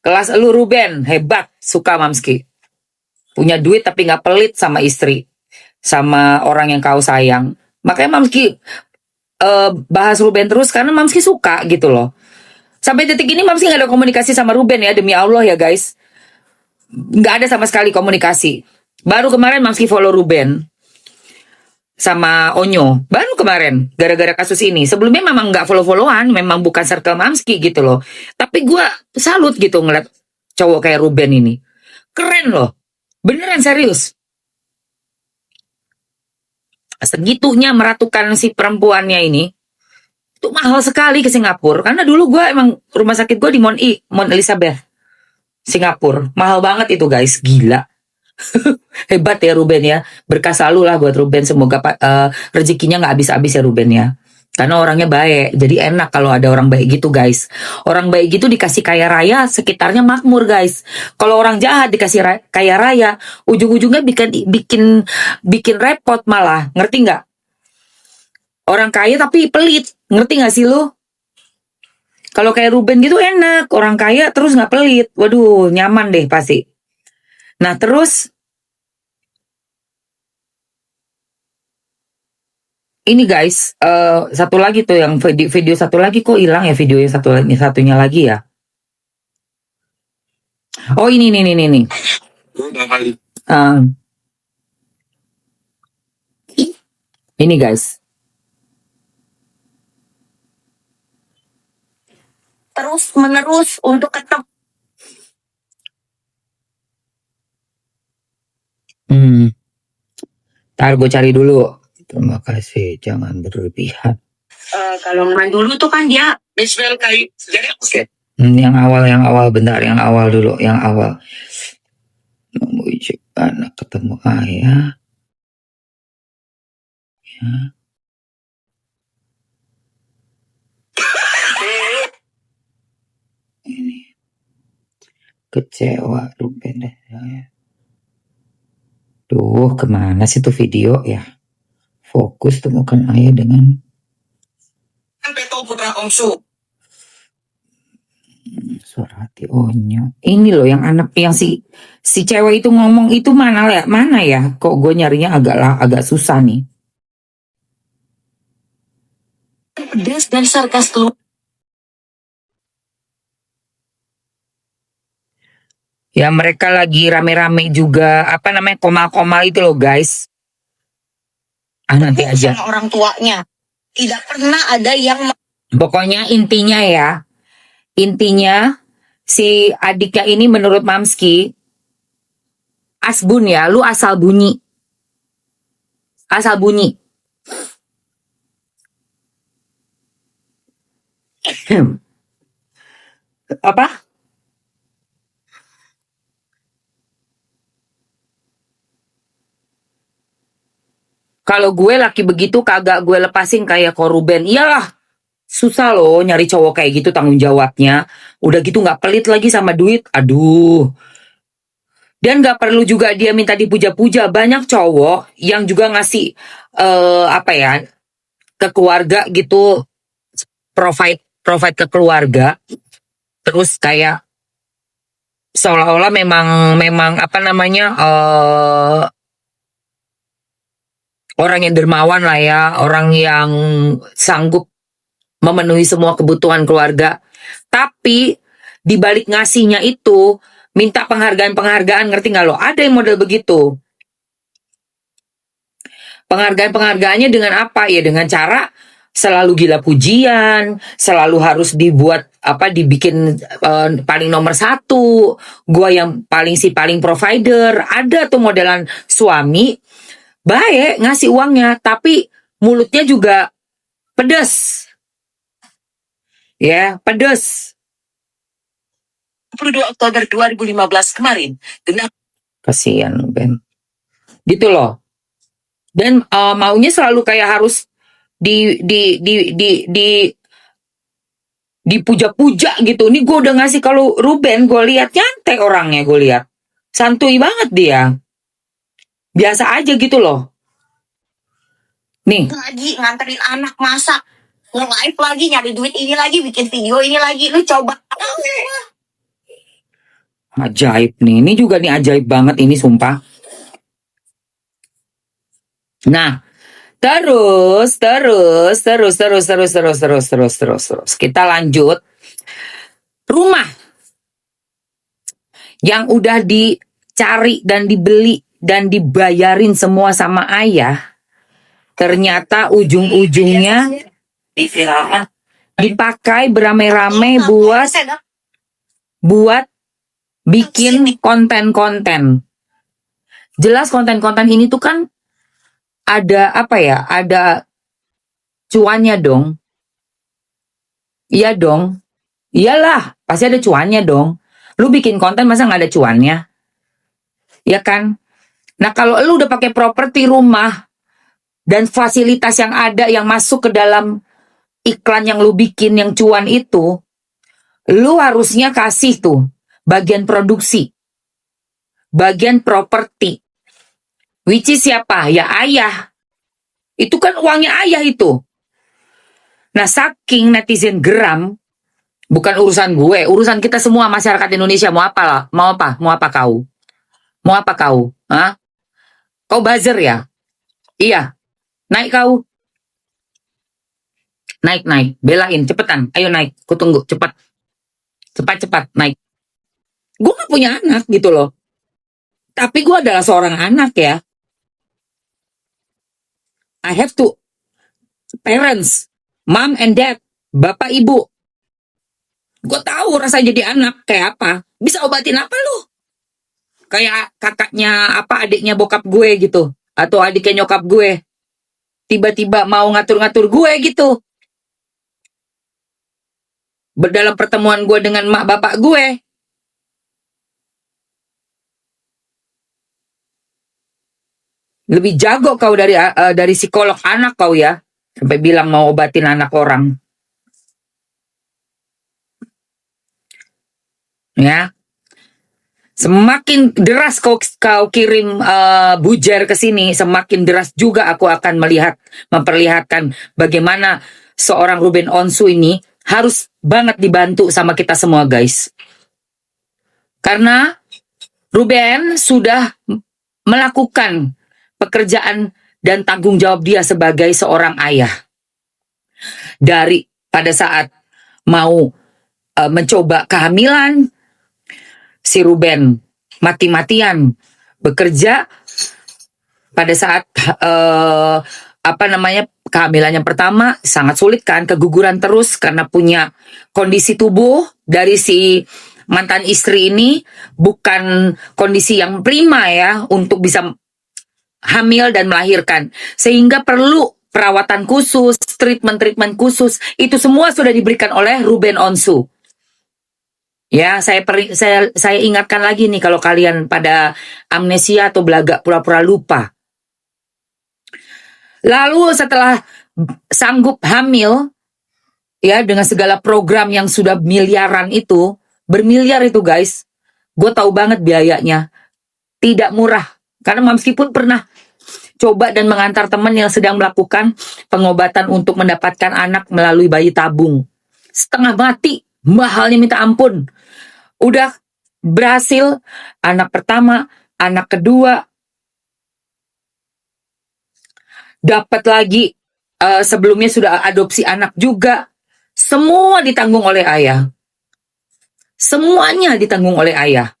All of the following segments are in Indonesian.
Kelas lu Ruben, hebat, suka Mamski. Punya duit tapi nggak pelit sama istri, sama orang yang kau sayang. Makanya Mamski bahas Ruben terus karena Mamski suka gitu loh. Sampai detik ini Mamski nggak ada komunikasi sama Ruben ya, demi Allah ya guys. Nggak ada sama sekali komunikasi. Baru kemarin Mamski follow Ruben sama Onyo, baru kemarin gara-gara kasus ini. Sebelumnya memang nggak follow-followan, memang bukan circle Mamski gitu loh. Tapi gue salut gitu ngeliat cowok kayak Ruben ini, keren loh, beneran serius. Segitunya meratukan si perempuannya ini, itu mahal sekali ke Singapura. Karena dulu gue emang rumah sakit gue di Mount Elizabeth, Singapura, mahal banget itu guys, gila. Hebat ya Ruben ya, berkah selalu lah buat Ruben, semoga rezekinya nggak habis-habis ya Ruben ya, karena orangnya baik. Jadi enak kalau ada orang baik gitu guys. Orang baik gitu dikasih kaya raya, sekitarnya makmur guys. Kalau orang jahat dikasih kaya raya, ujung-ujungnya bikin repot malah, ngerti nggak? Orang kaya tapi pelit, ngerti nggak sih lu? Kalau kayak Ruben gitu enak, orang kaya terus nggak pelit, waduh nyaman deh pasti. Nah terus ini guys, satu lagi tuh yang video satu lagi kok hilang ya, video yang satunya lagi ya. Oh ini nih. Ini guys. Terus menerus untuk ketemu. Ntar gue cari dulu. Terima kasih, jangan berlebihan. Kalau main dulu tuh kan dia Bismillah kayak jadi oke. Yang awal bentar, yang awal dulu, yang awal. Memujuk anak ketemu ayah. Ya. Ini kecewa Ruben deh ya. Duh, kemana sih tuh video ya? Fokus temukan ayah dengan Beto Putra Ongsu. Suara hati Onyo. Ini loh yang anak yang si cewek itu ngomong itu mana ya? Kok gue nyarinya agak susah nih. Pedas dan sarkas tuh. Ya mereka lagi rame-rame juga, apa namanya, komal-komal itu loh guys. Nanti aja. Sama orang tuanya. Tidak pernah ada yang Pokoknya intinya si adiknya ini menurut Mamski asbun ya, lu asal bunyi. Apa? Kalau gue laki begitu kagak gue lepasin kayak Koruben. Iyalah, susah loh nyari cowok kayak gitu, tanggung jawabnya. Udah gitu gak pelit lagi sama duit. Aduh. Dan gak perlu juga dia minta dipuja-puja. Banyak cowok yang juga ngasih ke keluarga gitu, provide ke keluarga. Terus kayak seolah-olah memang apa namanya, orang yang dermawan lah ya, orang yang sanggup memenuhi semua kebutuhan keluarga. Tapi di balik ngasihnya itu minta penghargaan, ngerti nggak lo? Ada yang model begitu. Penghargaannya dengan apa? Ya dengan cara selalu gila pujian, selalu harus dibikin paling nomor 1, gua yang paling provider. Ada tuh modelan suami baik ngasih uangnya, tapi mulutnya juga pedes. Ya, pedes. 22 Oktober 2015 kemarin. Kasihan Ben. Gitu loh. Dan maunya selalu kayak harus dipuja-puja gitu. Ini gue udah ngasih, kalau Ruben gue lihat nyantai orangnya, gue lihat santuy banget dia. Biasa aja gitu loh. Nih. Lagi nganterin anak masak. Nge-live lagi, nyari duit ini lagi, bikin video ini lagi. Lu coba. Ajaib nih. Ini juga nih ajaib banget ini sumpah. Nah, terus. Kita lanjut. Rumah yang udah dicari dan dibeli dan dibayarin semua sama ayah, ternyata ujung-ujungnya Diviralkan. dipakai beramai-ramai buat bikin konten-konten. Jelas konten-konten ini tuh kan ada apa ya? Ada cuannya dong. Iya dong. Iyalah, pasti ada cuannya dong. Lu bikin konten masa nggak ada cuannya? Ya kan? Nah, kalau lu udah pakai properti rumah dan fasilitas yang ada yang masuk ke dalam iklan yang lu bikin yang cuan itu, lu harusnya kasih tuh bagian produksi, bagian properti. Which is siapa? Ya ayah. Itu kan uangnya ayah itu. Nah, saking netizen geram, bukan urusan gue, urusan kita semua masyarakat Indonesia. Mau apa lah? Mau apa? Mau apa kau? Mau apa kau? Hah? Kau buzzer ya? Iya. Naik kau. Naik. Belain, cepetan. Ayo naik. Ku tunggu, cepat. Cepat, naik. Gue gak punya anak gitu loh. Tapi gue adalah seorang anak ya. I have to parents, mom and dad, bapak ibu. Gue tahu rasa jadi anak kayak apa. Bisa obatin apa lu? Kayak kakaknya apa adiknya bokap gue gitu. Atau adiknya nyokap gue. Tiba-tiba mau ngatur-ngatur gue gitu. Dalam pertemuan gue dengan mak bapak gue. Lebih jago kau dari psikolog anak kau ya. Sampai bilang mau obatin anak orang. Ya. Semakin deras kau kirim bujer ke sini, semakin deras juga aku akan memperlihatkan bagaimana seorang Ruben Onsu ini harus banget dibantu sama kita semua, guys. Karena Ruben sudah melakukan pekerjaan dan tanggung jawab dia sebagai seorang ayah. Dari pada saat mau mencoba kehamilan, si Ruben mati-matian bekerja. Pada saat kehamilan yang pertama sangat sulit kan, keguguran terus karena punya kondisi tubuh dari si mantan istri ini bukan kondisi yang prima ya untuk bisa hamil dan melahirkan, sehingga perlu perawatan khusus, treatment khusus. Itu semua sudah diberikan oleh Ruben Onsu. Ya, saya ingatkan lagi nih kalau kalian pada amnesia atau belaga pura-pura lupa. Lalu setelah sanggup hamil, ya dengan segala program yang sudah miliaran itu, bermiliar itu guys, gue tahu banget biayanya, tidak murah. Karena meskipun pernah coba dan mengantar teman yang sedang melakukan pengobatan untuk mendapatkan anak melalui bayi tabung. Setengah mati, mahalnya minta ampun. Udah berhasil, anak pertama, anak kedua, dapat lagi, sebelumnya sudah adopsi anak juga. Semua ditanggung oleh ayah. Semuanya ditanggung oleh ayah.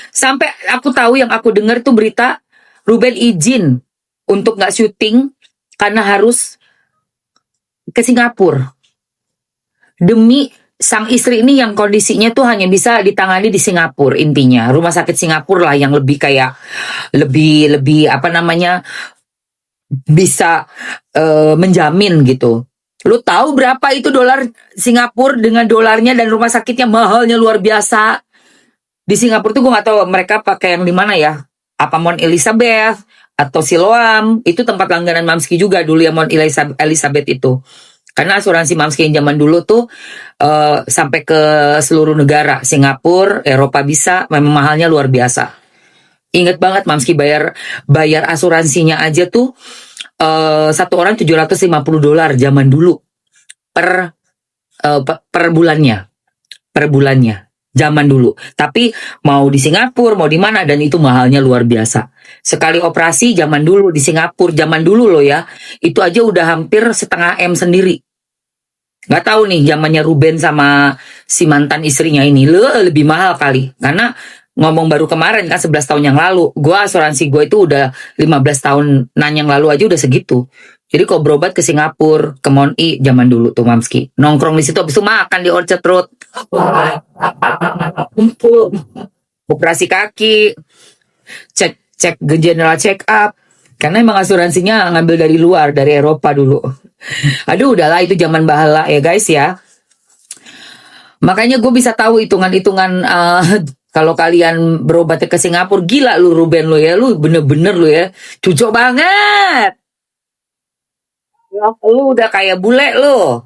Sampai aku tahu yang aku dengar tuh berita, Ruben izin untuk gak syuting karena harus ke Singapura. Demi sang istri ini yang kondisinya tuh hanya bisa ditangani di Singapura intinya. Rumah sakit Singapura lah yang lebih kayak, lebih bisa menjamin gitu. Lu tahu berapa itu dolar Singapura dengan dolarnya dan rumah sakitnya mahalnya luar biasa. Di Singapura tuh gue gak tahu mereka pakai yang di mana ya. Apa Mount Elizabeth atau Siloam, itu tempat langganan Mamski juga dulu ya Mount Elizabeth itu. Karena asuransi Mamski yang zaman dulu tuh sampai ke seluruh negara, Singapura, Eropa bisa, memang mahalnya luar biasa. Ingat banget Mamski bayar asuransinya aja tuh satu orang $750 zaman dulu per bulannya. zaman dulu. Tapi mau di Singapura, mau di mana, dan itu mahalnya luar biasa. Sekali operasi zaman dulu di Singapura, zaman dulu loh ya, itu aja udah hampir setengah M sendiri. Nggak tahu nih zamannya Ruben sama si mantan istrinya ini lebih mahal kali. Karena ngomong baru kemarin kan 11 tahun yang lalu, gua asuransi gue itu udah 15 tahun yang lalu aja udah segitu. Jadi kalau berobat ke Singapura, ke Mon-i zaman dulu tuh Mamski. Nongkrong di situ habis itu makan di Orchard Road. Operasi kaki, cek general check up. Karena emang asuransinya ngambil dari luar, dari Eropa dulu. Aduh udahlah itu zaman bahala ya guys ya. Makanya gue bisa tahu hitungan-hitungan kalau kalian berobat ke Singapura. Gila lu Ruben lu ya, lu bener-bener lu ya, cucok banget. Lu udah kayak bule lu.